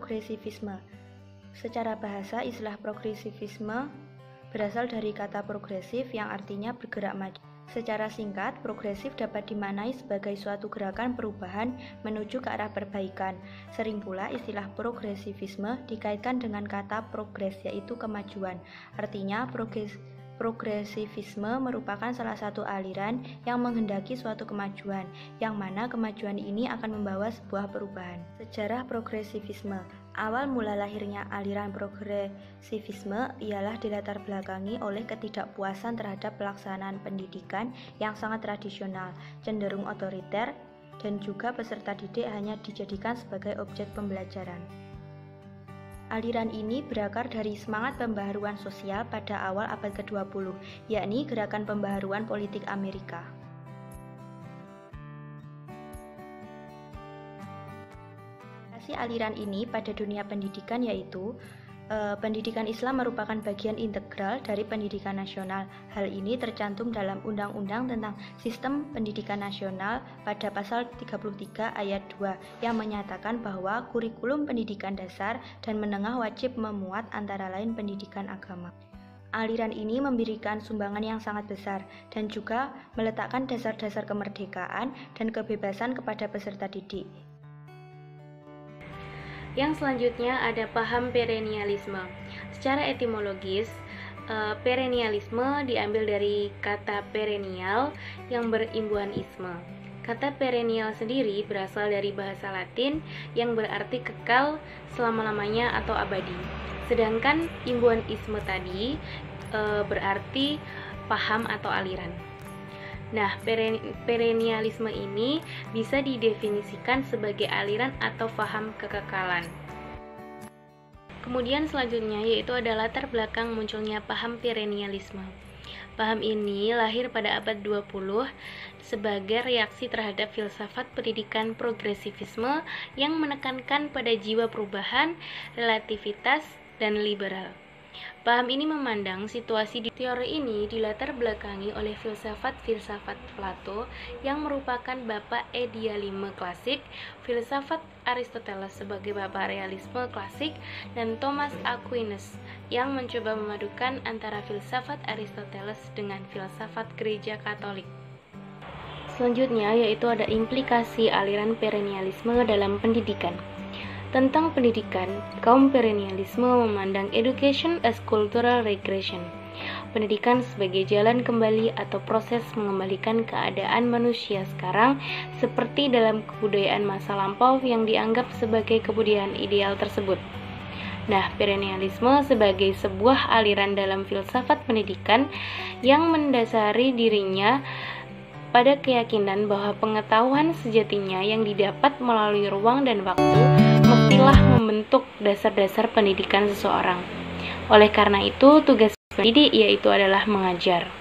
progresivisme. Secara bahasa, istilah progresivisme berasal dari kata progresif yang artinya bergerak maju. Secara singkat, progresif dapat dimaknai sebagai suatu gerakan perubahan menuju ke arah perbaikan. Sering pula istilah progresivisme dikaitkan dengan kata progres, yaitu kemajuan. Artinya, progresivisme merupakan salah satu aliran yang menghendaki suatu kemajuan, yang mana kemajuan ini akan membawa sebuah perubahan. Sejarah progresivisme. Awal mula lahirnya aliran progresivisme ialah dilatar belakangi oleh ketidakpuasan terhadap pelaksanaan pendidikan yang sangat tradisional, cenderung otoriter, dan juga peserta didik hanya dijadikan sebagai objek pembelajaran. Aliran ini berakar dari semangat pembaharuan sosial pada awal abad ke-20, yakni gerakan pembaharuan politik Amerika. Aliran ini pada dunia pendidikan yaitu pendidikan Islam merupakan bagian integral dari pendidikan nasional. Hal ini tercantum dalam Undang-Undang tentang Sistem Pendidikan Nasional pada pasal 33 ayat 2 yang menyatakan bahwa kurikulum pendidikan dasar dan menengah wajib memuat antara lain pendidikan agama. Aliran ini memberikan sumbangan yang sangat besar dan juga meletakkan dasar-dasar kemerdekaan dan kebebasan kepada peserta didik. Yang selanjutnya ada paham perennialisme. Secara etimologis, perennialisme diambil dari kata perennial yang berimbuhan isme. Kata perennial sendiri berasal dari bahasa Latin yang berarti kekal selama-lamanya atau abadi. Sedangkan imbuhan isme tadi berarti paham atau aliran. Nah, perennialisme ini bisa didefinisikan sebagai aliran atau paham kekekalan. Kemudian selanjutnya yaitu ada latar belakang munculnya paham perennialisme. Paham ini lahir pada abad 20 sebagai reaksi terhadap filsafat pendidikan progresivisme yang menekankan pada jiwa perubahan, relativitas, dan liberal. Paham ini memandang situasi di teori ini dilatar belakangi oleh filsafat-filsafat Plato yang merupakan bapak idealisme klasik, filsafat Aristoteles sebagai bapak realisme klasik, dan Thomas Aquinas yang mencoba memadukan antara filsafat Aristoteles dengan filsafat Gereja Katolik. Selanjutnya yaitu ada implikasi aliran perennialisme dalam pendidikan. Tentang pendidikan, kaum perennialisme memandang education as cultural regression. Pendidikan sebagai jalan kembali atau proses mengembalikan keadaan manusia sekarang seperti dalam kebudayaan masa lampau yang dianggap sebagai kebudayaan ideal tersebut. Nah, perennialisme sebagai sebuah aliran dalam filsafat pendidikan yang mendasari dirinya pada keyakinan bahwa pengetahuan sejatinya yang didapat melalui ruang dan waktu mestilah membentuk dasar-dasar pendidikan seseorang. Oleh karena itu, tugas pendidik yaitu adalah mengajar.